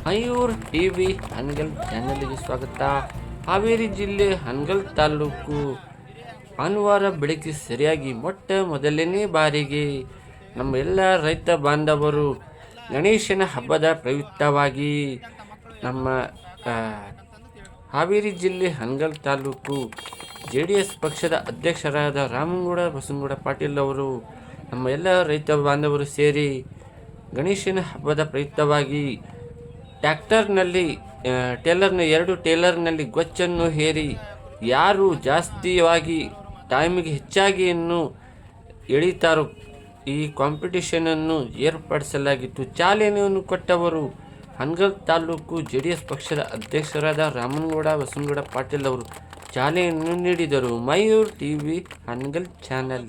Mayur TV Hanagal ಚಾನೆಲ್ಗೆ ಸ್ವಾಗತ. ಹಾವೇರಿ ಜಿಲ್ಲೆ ಹನಗಲ್ ತಾಲೂಕು ಭಾನುವಾರ ಬೆಳಗ್ಗೆ ಸರಿಯಾಗಿ ಮೊದಲನೇ ಬಾರಿಗೆ ನಮ್ಮ ಎಲ್ಲ ರೈತ ಬಾಂಧವರು ಗಣೇಶನ ಹಬ್ಬದ ಪ್ರಯುಕ್ತವಾಗಿ ನಮ್ಮ ಹಾವೇರಿ ಜಿಲ್ಲೆ ಹನಗಲ್ ತಾಲೂಕು JDS ಪಕ್ಷದ ಅಧ್ಯಕ್ಷರಾದ ರಾಮಗೌಡ ಬಸನಗೌಡ ಪಾಟೀಲ್ ಅವರು ನಮ್ಮ ಎಲ್ಲ ರೈತ ಬಾಂಧವರು ಸೇರಿ ಗಣೇಶನ ಹಬ್ಬದ ಪ್ರಯುಕ್ತವಾಗಿ ಟ್ರ್ಯಾಕ್ಟರ್ನಲ್ಲಿ ಎರಡು ಟೇಲರ್ನಲ್ಲಿ ಗೊಚ್ಚನ್ನು ಹೇರಿ ಯಾರು ಜಾಸ್ತಿಯಾಗಿ ಟೈಮಿಗೆ ಹೆಚ್ಚಾಗಿ ಎಳೀತಾರೋ ಈ ಕಾಂಪಿಟೇಷನನ್ನು ಏರ್ಪಡಿಸಲಾಗಿತ್ತು. ಚಾಲನೆಯನ್ನು ಕೊಟ್ಟವರು ಹನಗಲ್ ತಾಲೂಕು JDS ಪಕ್ಷದ ಅಧ್ಯಕ್ಷರಾದ ರಾಮನಗೌಡ ಬಸನಗೌಡ ಪಾಟೀಲ್ ಅವರು ಚಾಲನೆಯನ್ನು ನೀಡಿದರು. Mayur TV Hanagal channel.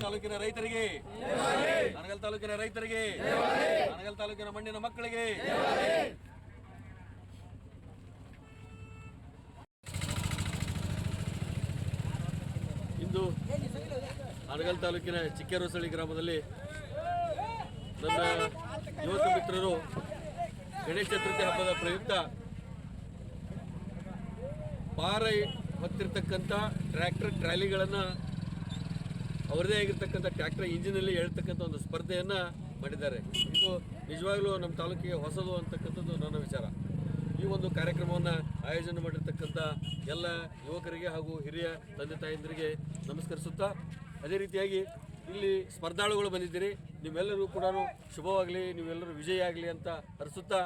ತಾಲೂಕಿನ ಮಣ್ಣಿನ ಮಕ್ಕಳಿಗೆ ಇಂದು ಹನಗಲ್ ತಾಲೂಕಿನ ಚಿಕ್ಕೇರೊಸಳ್ಳಿ ಗ್ರಾಮದಲ್ಲಿ ನನ್ನ ಯುವಕ ಮಿತ್ರರು ಗಣೇಶ ಚತುರ್ಥಿ ಹಬ್ಬದ ಪ್ರಯುಕ್ತ ಭಾರ ಹೊತ್ತಿರ್ತಕ್ಕಂಥ ಟ್ರ್ಯಾಕ್ಟರ್ ಟ್ರಾಲಿಗಳನ್ನು ಅವರದೇ ಆಗಿರ್ತಕ್ಕಂಥ ಟ್ರ್ಯಾಕ್ಟರ್ ಇಂಜಿನಲ್ಲಿ ಹೇಳ್ತಕ್ಕಂಥ ಒಂದು ಸ್ಪರ್ಧೆಯನ್ನು ಮಾಡಿದ್ದಾರೆ. ಇದು ನಿಜವಾಗ್ಲೂ ನಮ್ಮ ತಾಲೂಕಿಗೆ ಹೊಸದು ಅಂತಕ್ಕಂಥದ್ದು ನನ್ನ ವಿಚಾರ. ಈ ಒಂದು ಕಾರ್ಯಕ್ರಮವನ್ನು ಆಯೋಜನೆ ಮಾಡಿರ್ತಕ್ಕಂಥ ಎಲ್ಲ ಯುವಕರಿಗೆ ಹಾಗೂ ಹಿರಿಯ ತಂದೆ ತಾಯಂದಿರಿಗೆ ನಮಸ್ಕರಿಸುತ್ತಾ, ಅದೇ ರೀತಿಯಾಗಿ ಇಲ್ಲಿ ಸ್ಪರ್ಧಾಳುಗಳು ಬಂದಿದ್ದೀರಿ, ನೀವೆಲ್ಲರೂ ಕೂಡ ಶುಭವಾಗಲಿ, ನೀವೆಲ್ಲರೂ ವಿಜಯ ಆಗಲಿ ಅಂತ ಹರಿಸುತ್ತಾ,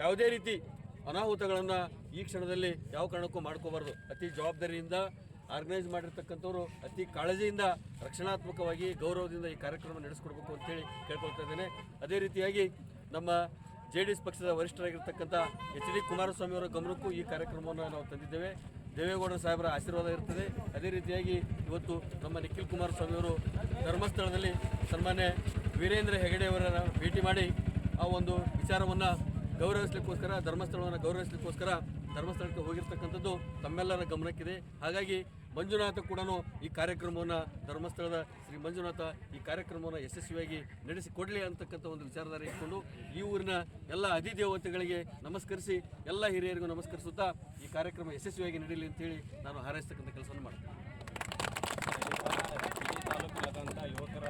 ಯಾವುದೇ ರೀತಿ ಅನಾಹುತಗಳನ್ನು ಈ ಕ್ಷಣದಲ್ಲಿ ಯಾವ ಕಾರಣಕ್ಕೂ ಮಾಡ್ಕೋಬಾರ್ದು. ಅತಿ ಜವಾಬ್ದಾರಿಯಿಂದ ಆರ್ಗನೈಸ್ ಮಾಡಿರ್ತಕ್ಕಂಥವ್ರು ಅತಿ ಕಾಳಜಿಯಿಂದ ರಕ್ಷಣಾತ್ಮಕವಾಗಿ ಗೌರವದಿಂದ ಈ ಕಾರ್ಯಕ್ರಮ ನಡೆಸ್ಕೊಡ್ಬೇಕು ಅಂತೇಳಿ ಕೇಳ್ಕೊಳ್ತಾ ಇದ್ದೇನೆ. ಅದೇ ರೀತಿಯಾಗಿ ನಮ್ಮ JDS ಪಕ್ಷದ ವರಿಷ್ಠರಾಗಿರ್ತಕ್ಕಂಥ HD ಕುಮಾರಸ್ವಾಮಿ ಅವರ ಗಮನಕ್ಕೂ ಈ ಕಾರ್ಯಕ್ರಮವನ್ನು ನಾವು ತಂದಿದ್ದೇವೆ. ದೇವೇಗೌಡರ ಸಾಹೇಬರ ಆಶೀರ್ವಾದ ಇರ್ತದೆ. ಅದೇ ರೀತಿಯಾಗಿ ಇವತ್ತು ನಮ್ಮ ನಿಖಿಲ್ ಕುಮಾರಸ್ವಾಮಿ ಅವರು ಧರ್ಮಸ್ಥಳದಲ್ಲಿ ಸನ್ಮಾನ್ಯ ವೀರೇಂದ್ರ ಹೆಗಡೆ ಅವರನ್ನು ಭೇಟಿ ಮಾಡಿ ಆ ಒಂದು ವಿಚಾರವನ್ನು ಗೌರವಿಸಲಿಕ್ಕೋಸ್ಕರ, ಧರ್ಮಸ್ಥಳವನ್ನು ಗೌರವಿಸಲಿಕ್ಕೋಸ್ಕರ ಧರ್ಮಸ್ಥಳಕ್ಕೆ ಹೋಗಿರ್ತಕ್ಕಂಥದ್ದು ತಮ್ಮೆಲ್ಲರ ಗಮನಕ್ಕಿದೆ. ಹಾಗಾಗಿ ಮಂಜುನಾಥ ಕೂಡ ಈ ಕಾರ್ಯಕ್ರಮವನ್ನು, ಧರ್ಮಸ್ಥಳದ ಶ್ರೀ ಮಂಜುನಾಥ ಈ ಕಾರ್ಯಕ್ರಮವನ್ನು ಯಶಸ್ವಿಯಾಗಿ ನಡೆಸಿಕೊಡಲಿ ಅಂತಕ್ಕಂಥ ಒಂದು ವಿಚಾರಧಾರೆ ಇಟ್ಕೊಂಡು ಈ ಊರಿನ ಎಲ್ಲ ಅಧಿದೇವತೆಗಳಿಗೆ ನಮಸ್ಕರಿಸಿ, ಎಲ್ಲ ಹಿರಿಯರಿಗೂ ನಮಸ್ಕರಿಸುತ್ತಾ ಈ ಕಾರ್ಯಕ್ರಮ ಯಶಸ್ವಿಯಾಗಿ ನಡೆಯಲಿ ಅಂತೇಳಿ ನಾನು ಹಾರೈಸ್ತಕ್ಕಂಥ ಕೆಲಸವನ್ನು ಮಾಡ್ತೀನಿ. ತಾಲೂಕಿನಾದಂಥ ಯುವಕರ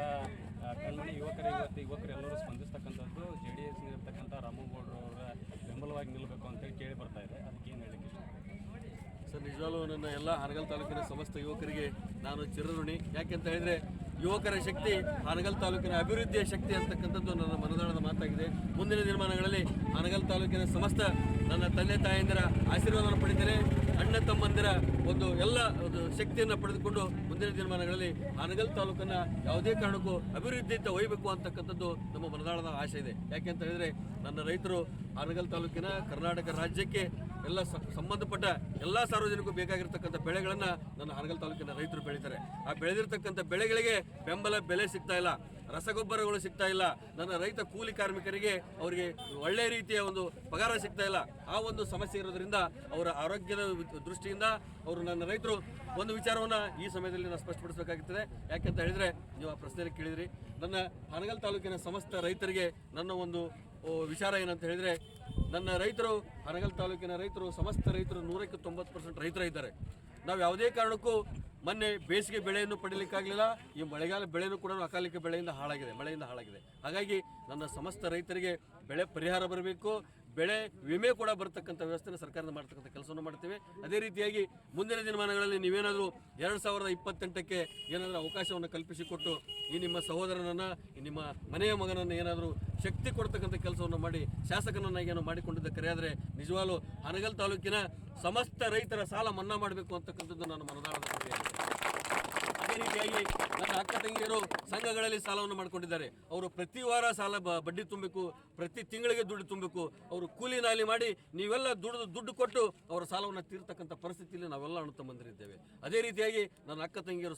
ಕಣ್ಮಣಿ ಯುವಕರೆಲ್ಲರೂ ಸ್ಪಂದಿಸ್ತಕ್ಕಂಥದ್ದು JDS ಇರ್ತಕ್ಕಂಥ ರಾಮಗೌಡರವರ ಬೆಂಬಲವಾಗಿ ನಿಲ್ಲಬೇಕು ಅಂತೇಳಿ ಕೇಳಿ ಬರ್ತಾ ಇದೆ. ಅದಕ್ಕೆ ಏನು ಹೇಳಲಿಕ್ಕೆ ಸರ್, ನಿಜವಾಗ್ಲೂ ನನ್ನ ಎಲ್ಲ ಹನಗಲ್ ತಾಲೂಕಿನ ಸಮಸ್ತ ಯುವಕರಿಗೆ ನಾನು ಚಿರಋಣಿ. ಯಾಕೆಂತ ಹೇಳಿದರೆ ಯುವಕರ ಶಕ್ತಿ ಹನಗಲ್ ತಾಲೂಕಿನ ಅಭಿವೃದ್ಧಿಯ ಶಕ್ತಿ ಅಂತಕ್ಕಂಥದ್ದು ನನ್ನ ಮನದಾಳದ ಮಾತಾಗಿದೆ. ಮುಂದಿನ ದಿನಮಾನಗಳಲ್ಲಿ ಹನಗಲ್ ತಾಲೂಕಿನ ಸಮಸ್ತ ನನ್ನ ತಂದೆ ತಾಯಂದಿರ ಆಶೀರ್ವಾದವನ್ನು ಪಡೆದರೆ, ಅಣ್ಣ ತಮ್ಮಂದಿರ ಎಲ್ಲ ಶಕ್ತಿಯನ್ನು ಪಡೆದುಕೊಂಡು ಮುಂದಿನ ದಿನಮಾನಗಳಲ್ಲಿ ಹನಗಲ್ ತಾಲೂಕನ್ನು ಯಾವುದೇ ಕಾರಣಕ್ಕೂ ಅಭಿವೃದ್ಧಿಯಿಂದ ಒಯ್ಯಬೇಕು ಅಂತಕ್ಕಂಥದ್ದು ನಮ್ಮ ಮನದಾಳದ ಆಶೆ ಇದೆ. ಯಾಕೆಂತ ಹೇಳಿದರೆ ನನ್ನ ರೈತರು ಹನಗಲ್ ತಾಲೂಕಿನ ಕರ್ನಾಟಕ ರಾಜ್ಯಕ್ಕೆ ಎಲ್ಲ ಸಂಬಂಧಪಟ್ಟ ಎಲ್ಲ ಸಾರ್ವಜನಿಕರು ಬೇಕಾಗಿರ್ತಕ್ಕಂಥ ಬೆಳೆಗಳನ್ನು ನನ್ನ ಹನಗಲ್ ತಾಲೂಕಿನ ರೈತರು ಬೆಳೀತಾರೆ. ಆ ಬೆಳೆದಿರ್ತಕ್ಕಂಥ ಬೆಳೆಗಳಿಗೆ ಬೆಂಬಲ ಬೆಲೆ ಸಿಗ್ತಾ ಇಲ್ಲ, ರಸಗೊಬ್ಬರಗಳು ಸಿಗ್ತಾ ಇಲ್ಲ, ನನ್ನ ರೈತ ಕೂಲಿ ಕಾರ್ಮಿಕರಿಗೆ ಅವರಿಗೆ ಒಳ್ಳೆಯ ರೀತಿಯ ಒಂದು ಪಗಾರ ಸಿಗ್ತಾ ಇಲ್ಲ. ಆ ಒಂದು ಸಮಸ್ಯೆ ಇರೋದ್ರಿಂದ ಅವರ ಆರೋಗ್ಯದ ದೃಷ್ಟಿಯಿಂದ ನನ್ನ ರೈತರು ಒಂದು ವಿಚಾರವನ್ನು ಈ ಸಮಯದಲ್ಲಿ ನಾನು ಸ್ಪಷ್ಟಪಡಿಸಬೇಕಾಗುತ್ತದೆ. ಯಾಕೆಂತ ಹೇಳಿದರೆ, ನೀವು ಆ ಪ್ರಶ್ನೆಯಲ್ಲಿ ಕೇಳಿದ್ರಿ, ನನ್ನ ಹನಗಲ್ ತಾಲೂಕಿನ ಸಮಸ್ತ ರೈತರಿಗೆ ನನ್ನ ಒಂದು ವಿಚಾರ ಏನಂತ ಹೇಳಿದರೆ, ನನ್ನ ರೈತರು ಹನಗಲ್ ತಾಲೂಕಿನ ರೈತರು ಸಮಸ್ತ ರೈತರು 100ಕ್ಕೆ 90% ರೈತರಿದ್ದಾರೆ. ನಾವು ಯಾವುದೇ ಕಾರಣಕ್ಕೂ ಮೊನ್ನೆ ಬೇಸಿಗೆ ಬೆಳೆಯನ್ನು ಪಡೀಲಿಕ್ಕಾಗಲಿಲ್ಲ, ಈ ಮಳೆಗಾಲ ಬೆಳೆಯೂ ಕೂಡ ಅಕಾಲಿಕ ಮಳೆಯಿಂದ ಹಾಳಾಗಿದೆ. ಹಾಗಾಗಿ ನನ್ನ ಸಮಸ್ತ ರೈತರಿಗೆ ಬೆಳೆ ಪರಿಹಾರ ಬರಬೇಕು, ಬೆಳೆ ವಿಮೆ ಕೂಡ ಬರತಕ್ಕಂಥ ವ್ಯವಸ್ಥೆನ ಸರ್ಕಾರದ ಮಾಡ್ತಕ್ಕಂಥ ಕೆಲಸವನ್ನು ಮಾಡ್ತೇವೆ. ಅದೇ ರೀತಿಯಾಗಿ ಮುಂದಿನ ದಿನಮಾನಗಳಲ್ಲಿ ನೀವೇನಾದರೂ 2028ಕ್ಕೆ ಏನಾದರೂ ಅವಕಾಶವನ್ನು ಕಲ್ಪಿಸಿಕೊಟ್ಟು ಈ ನಿಮ್ಮ ಸಹೋದರನನ್ನು, ನಿಮ್ಮ ಮನೆಯ ಮಗನನ್ನು ಏನಾದರೂ ಶಕ್ತಿ ಕೊಡ್ತಕ್ಕಂಥ ಕೆಲಸವನ್ನು ಮಾಡಿ ಶಾಸಕನನ್ನಾಗಿ ಮಾಡಿಕೊಂಡಿದ್ದ ಕರೆಯಾದರೆ ನಿಜವಾಗ್ಲೂ ಹನಗಲ್ ತಾಲೂಕಿನ ಸಮಸ್ತ ರೈತರ ಸಾಲ ಮನ್ನಾ ಮಾಡಬೇಕು ಅಂತಕ್ಕಂಥದ್ದು ನನ್ನ ಮನದಾಳದ ಕರೆಯಾಗಿದೆ. ಅದೇ ರೀತಿಯಾಗಿ ನನ್ನ ಅಕ್ಕ ತಂಗಿಯರು ಸಂಘಗಳಲ್ಲಿ ಸಾಲವನ್ನು ಮಾಡಿಕೊಂಡಿದ್ದಾರೆ. ಅವರು ಪ್ರತಿ ವಾರ ಸಾಲ ಬಡ್ಡಿ ತುಂಬಬೇಕು, ಪ್ರತಿ ತಿಂಗಳಿಗೆ ದುಡ್ಡು ತುಂಬಬೇಕು. ಅವರು ಕೂಲಿ ನಾಲಿ ಮಾಡಿ ನೀವೆಲ್ಲ ದುಡ್ಡು ಕೊಟ್ಟು ಅವರ ಸಾಲವನ್ನು ತೀರ್ತಕ್ಕಂಥ ಪರಿಸ್ಥಿತಿಯಲ್ಲಿ ನಾವೆಲ್ಲ ಅಣ್ಣ ತಮ್ಮಂದಿರಿದ್ದೇವೆ. ಅದೇ ರೀತಿಯಾಗಿ ನನ್ನ ಅಕ್ಕ ತಂಗಿಯರು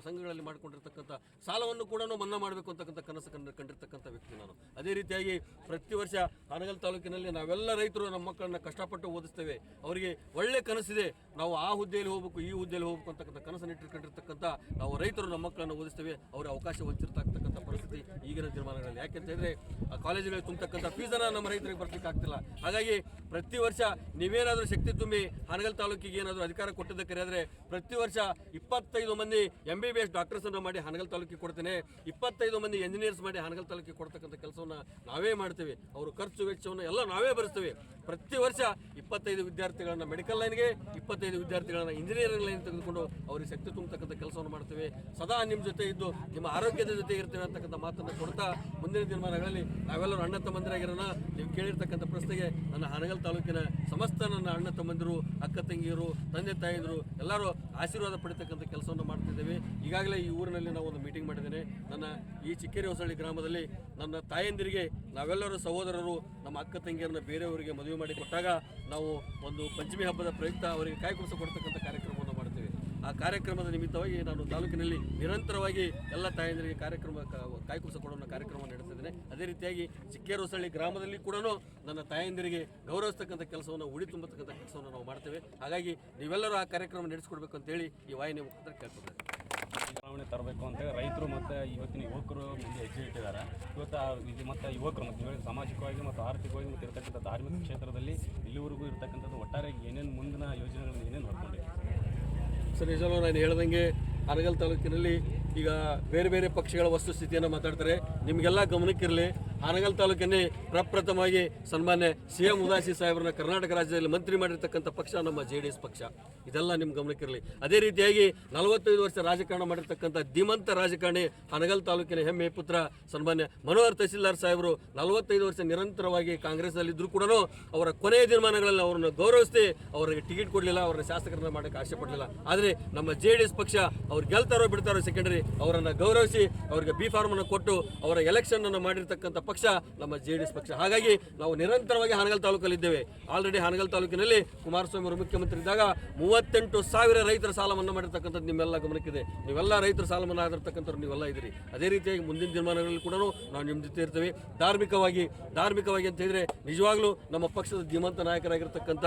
ಸಂಘಗಳಲ್ಲಿ ಮಾಡಿಕೊಂಡಿರ್ತಕ್ಕಂಥ ಸಾಲವನ್ನು ಕೂಡ ಮನ್ನಾ ಮಾಡಬೇಕು ಅಂತಕ್ಕಂಥ ಕನಸು ಕಂಡಿರ್ತಕ್ಕಂಥ ವ್ಯಕ್ತಿ ನಾನು. ಅದೇ ರೀತಿಯಾಗಿ ಪ್ರತಿ ವರ್ಷ ಹನಗಲ್ ತಾಲೂಕಿನಲ್ಲಿ ನಾವೆಲ್ಲ ರೈತರು ನಮ್ಮ ಮಕ್ಕಳನ್ನ ಕಷ್ಟಪಟ್ಟು ಓದಿಸ್ತೇವೆ. ಅವರಿಗೆ ಒಳ್ಳೆ ಕನಸಿದೆ, ನಾವು ಆ ಹುದ್ದೆಯಲ್ಲಿ ಹೋಗಬೇಕು, ಈ ಹುದ್ದೆಯಲ್ಲಿ ಹೋಗಬೇಕು ಅಂತಕ್ಕಂಥ ಕನಸನ್ನು ಇಟ್ಟುಕೊಂಡಿರ್ತಕ್ಕಂಥ ನಾವು ರೈತರು ನಮ್ಮ ಮಕ್ಕಳನ್ನು ವಿದ್ಯಾರ್ಥಿಗಳನ್ನು ಓದಿಸ್ತೇವೆ ಅವ್ರಿಗೆ ಅವಕಾಶ ವಂಚಿತರಾಗ್ತಕ್ಕಂಥ ಪರಿಸ್ಥಿತಿ ಈಗಿನ ದಿನಮಾನಗಳಲ್ಲಿ. ಯಾಕೆಂತ ಹೇಳಿದ್ರೆ ಆ ಕಾಲೇಜುಗಳಿಗೆ ತುಂಬತಕ್ಕಂಥ ಫೀಸನ್ನು ನಮ್ಮ ರೈತರಿಗೆ ಬರ್ಲಿಕ್ಕೆ ಆಗ್ತಿಲ್ಲ. ಹಾಗಾಗಿ ಪ್ರತಿ ವರ್ಷ ನೀವೇನಾದರೂ ಶಕ್ತಿ ತುಂಬಿ ಹಾನಗಲ್ ತಾಲೂಕಿಗೆ ಏನಾದರೂ ಅಧಿಕಾರ ಕೊಟ್ಟಿದ್ದಕ್ಕೆ ಕರೆಯಾದರೆ ಪ್ರತಿ ವರ್ಷ 25 ಮಂದಿ MBBS ಡಾಕ್ಟರ್ಸನ್ನು ಮಾಡಿ ಹಾನಗಲ್ ತಾಲೂಕಿಗೆ ಕೊಡ್ತೇನೆ, 25 ಮಂದಿ ಎಂಜಿನಿಯರ್ಸ್ ಮಾಡಿ ಹಾನಗಲ್ ತಾಲೂಕಿಗೆ ಕೊಡ್ತಕ್ಕಂಥ ಕೆಲಸವನ್ನು ನಾವೇ ಮಾಡ್ತೇವೆ. ಅವರು ಖರ್ಚು ವೆಚ್ಚವನ್ನು ಎಲ್ಲ ನಾವೇ ಭರಿಸ್ತೇವೆ. ಪ್ರತಿ ವರ್ಷ 25 ವಿದ್ಯಾರ್ಥಿಗಳನ್ನ ಮೆಡಿಕಲ್ ಲೈನ್ಗೆ, 25 ವಿದ್ಯಾರ್ಥಿಗಳನ್ನ ಇಂಜಿನಿಯರಿಂಗ್ ಲೈನ್ ತೆಗೆದುಕೊಂಡು ಅವರಿಗೆ ಶಕ್ತಿ ತುಂಬತಕ್ಕಂಥ ಕೆಲಸವನ್ನು ಮಾಡ್ತೇವೆ. ಸದಾ ನಿಮ್ಮ ಜೊತೆ ಇದ್ದು ನಿಮ್ಮ ಆರೋಗ್ಯದ ಜೊತೆ ಇರ್ತೇವೆ ಅಂತಕ್ಕಂಥ ಮಾತನ್ನು ಕೊಡ್ತಾ ಮುಂದಿನ ದಿನಮಾನಗಳಲ್ಲಿ ನಾವೆಲ್ಲರೂ ಅಣ್ಣ ತಮ್ಮಂದಿರಾಗಿರೋಣ. ನೀವು ಕೇಳಿರ್ತಕ್ಕಂಥ ಪ್ರಶ್ನೆಗೆ ನನ್ನ ಹಾನಗಲ್ ತಾಲೂಕಿನ ಸಮಸ್ತ ನನ್ನ ಅಣ್ಣ ತಮ್ಮಂದಿರು, ಅಕ್ಕ ತಂಗಿಯರು, ತಂದೆ ತಾಯಿಯರು ಎಲ್ಲರೂ ಆಶೀರ್ವಾದ ಪಡಿತಕ್ಕಂಥ ಕೆಲಸವನ್ನು ಮಾಡ್ತಿದ್ದೇವೆ. ಈಗಾಗಲೇ ಈ ಊರಿನಲ್ಲಿ ನಾವು ಒಂದು ಮೀಟಿಂಗ್ ಮಾಡಿದ್ದೇನೆ. ನನ್ನ ಈ ಚಿಕ್ಕೇರಿ ಹೊಸಳ್ಳಿ ಗ್ರಾಮದಲ್ಲಿ ನನ್ನ ತಾಯಂದಿರಿಗೆ ನಾವೆಲ್ಲರೂ ಸಹೋದರರು ನಮ್ಮ ಅಕ್ಕ ತಂಗಿಯರನ್ನ ಬೇರೆಯವರಿಗೆ ಮದುವೆ ಮಾಡಿ ಕೊಟ್ಟಾಗ ನಾವು ಒಂದು ಪಂಚಮಿ ಹಬ್ಬದ ಪ್ರಯುಕ್ತ ಅವರಿಗೆ ಕಾಯ್ಕುಡಿಸ ಕೊಡ್ತಕ್ಕಂಥ ಕಾರ್ಯಕ್ರಮವನ್ನು ಮಾಡ್ತೇವೆ. ಆ ಕಾರ್ಯಕ್ರಮದ ನಿಮಿತ್ತವಾಗಿ ನಾನು ತಾಲೂಕಿನಲ್ಲಿ ನಿರಂತರವಾಗಿ ಎಲ್ಲ ತಾಯಂದಿರಿಗೆ ಕಾಯ್ಕುಡಿಸ ಕೊಡೋ ಕಾರ್ಯಕ್ರಮವನ್ನು ನಡೆಸಿದ್ದೇನೆ. ಅದೇ ರೀತಿಯಾಗಿ ಚಿಕ್ಕೇರಿ ಹೊಸಳ್ಳಿ ಗ್ರಾಮದಲ್ಲಿ ಕೂಡ ನನ್ನ ತಾಯಂದಿರಿಗೆ ಗೌರವಿಸ್ತಕ್ಕಂಥ ಕೆಲಸವನ್ನು, ಉಡಿ ತುಂಬತಕ್ಕಂಥ ಕೆಲಸವನ್ನು ನಾವು ಮಾಡ್ತೇವೆ. ಹಾಗಾಗಿ ನೀವೆಲ್ಲರೂ ಆ ಕಾರ್ಯಕ್ರಮ ನಡೆಸಿಕೊಡ್ಬೇಕು ಅಂತೇಳಿ ಈ ವಾಹಿನಿ ಮುಖಾಂತರ ಕೇಳ್ಕೊಳ್ತೇವೆ. ಬದಲಾವಣೆ ತರಬೇಕು ಅಂತೇಳಿ ರೈತರು ಮತ್ತು ಇವತ್ತಿನ ಯುವಕರು ಮುಂದೆ ಹೆಜ್ಜೆ ಇಟ್ಟಿದ್ದಾರೆ. ಇವತ್ತು ಇದು ಮತ್ತು ಯುವಕರು ಮತ್ತು ಸಾಮಾಜಿಕವಾಗಿ ಮತ್ತು ಆರ್ಥಿಕವಾಗಿ ಮತ್ತು ಇರತಕ್ಕಂಥ ಧಾರ್ಮಿಕ ಕ್ಷೇತ್ರದಲ್ಲಿ ಇಲ್ಲಿವರೆಗೂ ಇರತಕ್ಕಂಥದ್ದು ಒಟ್ಟಾರೆ ಏನೇನು ಮುಂದಿನ ಯೋಜನೆಗಳನ್ನು ಏನೇನು ಹೊರಕೊಂಡಿದೆ ಸರ್? ನಿಜವೂ ನಾನು ಹೇಳ್ದಂಗೆ ಹಾನಗಲ್ ತಾಲೂಕಿನಲ್ಲಿ ಈಗ ಬೇರೆ ಬೇರೆ ಪಕ್ಷಗಳ ವಸ್ತುಸ್ಥಿತಿಯನ್ನು ಮಾತಾಡ್ತಾರೆ. ನಿಮಗೆಲ್ಲ ಗಮನಕ್ಕಿರಲಿ, ಹಾನಗಲ್ ತಾಲೂಕನ್ನೇ ಪ್ರಪ್ರಥಮವಾಗಿ ಸನ್ಮಾನ್ಯ CM ಉದಾಸಿ ಸಾಹೇಬ್ರನ್ನ ಕರ್ನಾಟಕ ರಾಜ್ಯದಲ್ಲಿ ಮಂತ್ರಿ ಮಾಡಿರ್ತಕ್ಕಂಥ ಪಕ್ಷ ನಮ್ಮ JDS ಪಕ್ಷ. ಇದೆಲ್ಲ ನಿಮ್ಮ ಗಮನಕ್ಕಿರಲಿ. ಅದೇ ರೀತಿಯಾಗಿ 45 ವರ್ಷ ರಾಜಕಾರಣ ಮಾಡಿರ್ತಕ್ಕಂಥ ಧೀಮಂತ ರಾಜಕಾರಣಿ ಹಾನಗಲ್ ತಾಲೂಕಿನ ಹೆಮ್ಮೆ ಪುತ್ರ ಸನ್ಮಾನ್ಯ ಮನೋಹರ್ ತಹಸೀಲ್ದಾರ್ ಸಾಹೇಬರು 45 ವರ್ಷ ನಿರಂತರವಾಗಿ ಕಾಂಗ್ರೆಸ್ನಲ್ಲಿದ್ದರೂ ಕೂಡ ಅವರ ಕೊನೆಯ ದಿನಮಾನಗಳಲ್ಲಿ ಅವರನ್ನು ಗೌರವಿಸಿ ಅವರಿಗೆ ಟಿಕೆಟ್ ಕೊಡಲಿಲ್ಲ, ಅವರನ್ನ ಶಾಸಕರನ್ನ ಮಾಡೋಕ್ಕೆ ಆಸೆ ಪಡಲಿಲ್ಲ. ಆದರೆ ನಮ್ಮ JDS ಪಕ್ಷ ಅವ್ರು ಗೆಲ್ತಾರೋ ಬಿಡ್ತಾರೋ ಸೆಕೆಂಡರಿ, ಅವರನ್ನು ಗೌರವಿಸಿ ಅವರಿಗೆ B ಫಾರ್ಮನ್ನು ಕೊಟ್ಟು ಅವರ ಎಲೆಕ್ಷನ್ ಅನ್ನು ಮಾಡಿರ್ತಕ್ಕಂಥ ಪಕ್ಷ ನಮ್ಮ JDS ಪಕ್ಷ. ಹಾಗಾಗಿ ನಾವು ನಿರಂತರವಾಗಿ ಹಾನಗಲ್ ತಾಲೂಕಲ್ಲಿ ಇದ್ದೇವೆ. ಆಲ್ರೆಡಿ ಹಾನಗಲ್ ತಾಲೂಕಿನಲ್ಲಿ ಕುಮಾರಸ್ವಾಮಿ ಅವರು ಮುಖ್ಯಮಂತ್ರಿ ಇದ್ದಾಗ 38,000 ರೈತರ ಸಾಲ ಮನ್ನಾ ಮಾಡಿರ್ತಕ್ಕಂಥದ್ದು ನಿಮ್ಮೆಲ್ಲ ಗಮನಕ್ಕಿದೆ. ನೀವೆಲ್ಲ ರೈತರ ಸಾಲ ಮನ್ನಾ ಆಗಿರ್ತಕ್ಕಂಥವ್ರು ನೀವೆಲ್ಲ ಇದ್ದೀರಿ. ಅದೇ ರೀತಿಯಾಗಿ ಮುಂದಿನ ದಿನಮಾನಗಳಲ್ಲಿ ಕೂಡ ನಾವು ನಿಮ್ಮ ಜೊತೆ ಇರ್ತೇವೆ. ಧಾರ್ಮಿಕವಾಗಿ ಅಂತ ಹೇಳಿದ್ರೆ ನಿಜವಾಗ್ಲೂ ನಮ್ಮ ಪಕ್ಷದ ಧೀಮಂತ ನಾಯಕರಾಗಿರ್ತಕ್ಕಂಥ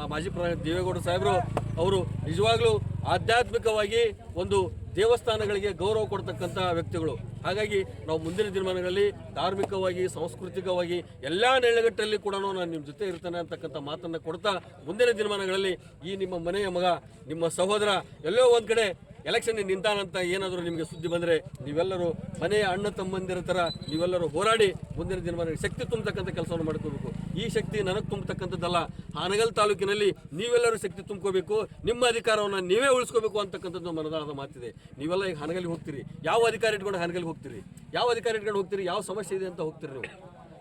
ಮಾಜಿ ಪ್ರಧಾನಿ ದೇವೇಗೌಡ ಸಾಹೇಬರು ಅವರು ನಿಜವಾಗ್ಲೂ ಆಧ್ಯಾತ್ಮಿಕವಾಗಿ ಒಂದು ದೇವಸ್ಥಾನಗಳಿಗೆ ಗೌರವ ಕೊಡ್ತಕ್ಕಂಥ ವ್ಯಕ್ತಿಗಳು. ಹಾಗಾಗಿ ನಾವು ಮುಂದಿನ ದಿನಮಾನಗಳಲ್ಲಿ ಧಾರ್ಮಿಕವಾಗಿ, ಸಾಂಸ್ಕೃತಿಕವಾಗಿ ಎಲ್ಲ ನೆಲೆಗಟ್ಟಲ್ಲಿ ಕೂಡ ನಾನು ನಿಮ್ಮ ಜೊತೆ ಇರ್ತೇನೆ ಅಂತಕ್ಕಂಥ ಮಾತನ್ನು ಕೊಡ್ತಾ ಮುಂದಿನ ದಿನಮಾನಗಳಲ್ಲಿ ಈ ನಿಮ್ಮ ಮನೆಯ ಮಗ, ನಿಮ್ಮ ಸಹೋದರ ಎಲ್ಲೋ ಒಂದು ಕಡೆ ಎಲೆಕ್ಷನ್ ನಿಂತಾನಂತ ಏನಾದರೂ ನಿಮಗೆ ಸುದ್ದಿ ಬಂದರೆ ನೀವೆಲ್ಲರೂ ಮನೆಯ ಅಣ್ಣ ತಮ್ಮಂದಿರ ಥರ ನೀವೆಲ್ಲರೂ ಹೋರಾಡಿ ಮುಂದಿನ ದಿನಮಾನಗಳಿಗೆ ಶಕ್ತಿ ತುಂಬತಕ್ಕಂಥ ಕೆಲಸವನ್ನು ಮಾಡ್ಕೋಬೇಕು. ಈ ಶಕ್ತಿ ನನಗೆ ತುಂಬತಕ್ಕಂಥದ್ದಲ್ಲ, ಹಾನಗಲ್ ತಾಲೂಕಿನಲ್ಲಿ ನೀವೆಲ್ಲರೂ ಶಕ್ತಿ ತುಂಬ್ಕೋಬೇಕು, ನಿಮ್ಮ ಅಧಿಕಾರವನ್ನು ನೀವೇ ಉಳಿಸ್ಕೋಬೇಕು ಅಂತಕ್ಕಂಥದ್ದು ಮನದಾಳದ ಮಾತಿದೆ. ನೀವೆಲ್ಲ ಈಗ ಹಾನಗಲ್ಗೆ ಹೋಗ್ತೀರಿ, ಯಾವ ಅಧಿಕಾರ ಇಟ್ಕೊಂಡು ಹಾನಗಲ್ಗೆ ಹೋಗ್ತೀರಿ? ಯಾವ ಅಧಿಕಾರ ಇಟ್ಕೊಂಡು ಹೋಗ್ತೀರಿ? ಯಾವ ಸಮಸ್ಯೆ ಇದೆ ಅಂತ ಹೋಗ್ತೀರಿ ನೀವು?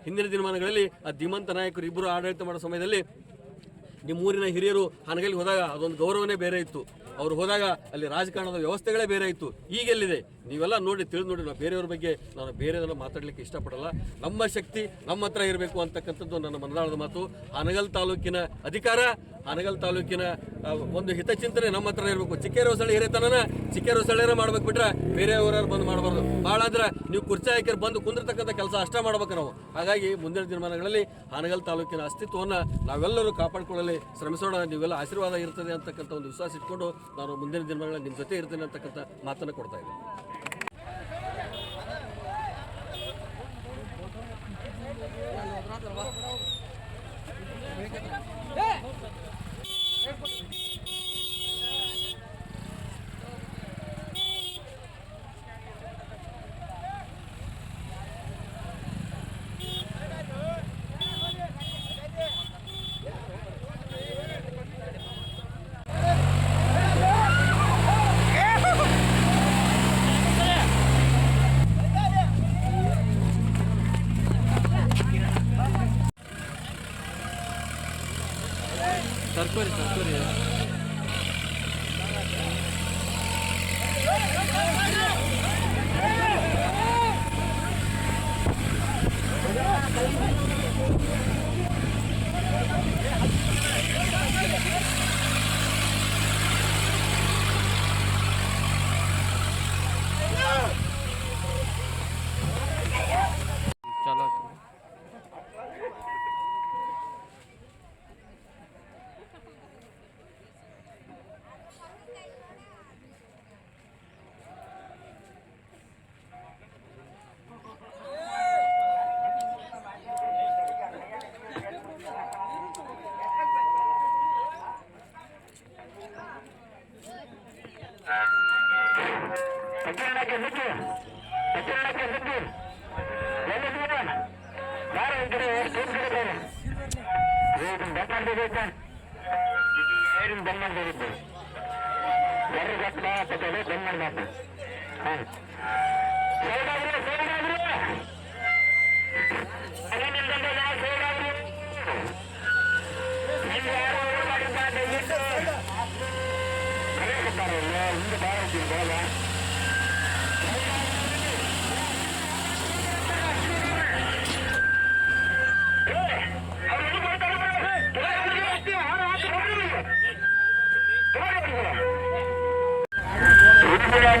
ಹಿಂದಿನ ದಿನಮಾನಗಳಲ್ಲಿ ಆ ಧೀಮಂತ ನಾಯಕರು ಇಬ್ಬರು ಆಡಳಿತ ಮಾಡೋ ಸಮಯದಲ್ಲಿ ನಿಮ್ಮೂರಿನ ಹಿರಿಯರು ಹಾನಗಲ್ಗೆ ಹೋದಾಗ ಅದೊಂದು ಗೌರವನೇ ಬೇರೆ ಇತ್ತು. ಅವ್ರು ಹೋದಾಗ ಅಲ್ಲಿ ರಾಜಕಾರಣದ ವ್ಯವಸ್ಥೆಗಳೇ ಬೇರೆ ಇತ್ತು. ಈಗೆಲ್ಲಿದೆ ನೀವೆಲ್ಲ ನೋಡಿ ತಿಳಿದು ನೋಡಿ. ನಾವು ಬೇರೆಯವ್ರ ಬಗ್ಗೆ ನಾನು ಬೇರೆದನ್ನು ಮಾತಾಡಲಿಕ್ಕೆ ಇಷ್ಟಪಡಲ್ಲ. ನಮ್ಮ ಶಕ್ತಿ ನಮ್ಮ ಹತ್ರ ಇರಬೇಕು ಅಂತಕ್ಕಂಥದ್ದು ನನ್ನ ಮನದಾಳದ ಮಾತು. ಹಾನಗಲ್ ತಾಲೂಕಿನ ಅಧಿಕಾರ, ಹಾನಗಲ್ ತಾಲೂಕಿನ ಒಂದು ಹಿತಚಿಂತನೆ ನಮ್ಮ ಹತ್ರ ಇರಬೇಕು. ಚಿಕ್ಕೇರಿ ಹೊಸಳ್ಳಿ ಹಿರಿತನನ ಚಿಕ್ಕೇರಿ ಹೊಸಳ್ಳಿಯೇ ಮಾಡ್ಬೇಕು ಬಿಟ್ರೆ ಬೇರೆಯವರು ಬಂದು ಮಾಡಬಾರ್ದು. ಭಾಳ ಆದ್ರೆ ನೀವು ಕುರ್ಚಿ ಹಾಕಿರ್ ಬಂದು ಕುಂದಿರ್ತಕ್ಕಂಥ ಕೆಲಸ ಅಷ್ಟೇ ಮಾಡ್ಬೇಕು ನಾವು. ಹಾಗಾಗಿ ಮುಂದಿನ ದಿನಮಾನಗಳಲ್ಲಿ ಹಾನಗಲ್ ತಾಲೂಕಿನ ಅಸ್ತಿತ್ವವನ್ನು ನಾವೆಲ್ಲರೂ ಕಾಪಾಡಿಕೊಳ್ಳಲು ಶ್ರಮಿಸೋಣ. ನೀವೆಲ್ಲ ಆಶೀರ್ವಾದ ಇರ್ತದೆ ಅಂತಕ್ಕಂಥ ಒಂದು ವಿಶ್ವಾಸ ಇಟ್ಕೊಂಡು ನಾನು ಮುಂದಿನ ದಿನಗಳಲ್ಲಿ ನಿಮ್ಮ ಜೊತೆ ಇರ್ತೇನೆ ಅಂತಕ್ಕಂಥ ಮಾತನ್ನು ಕೊಡ್ತಾ ಇದ್ದೀನಿ. ಸರ್ಕೋರಿ ಚಲೋ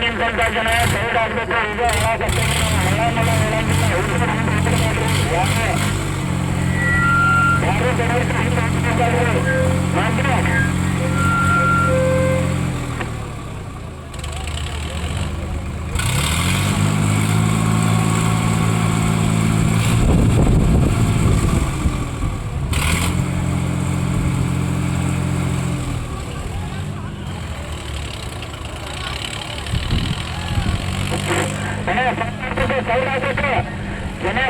ನಿಂತ ಜನ ಸೈಡ್ ಆಗ್ಬೇಕು. ಇದು ಹಳ ಯಾರು ಸೈಡ್ ಆಗ್ಬೇಕು. ಜನ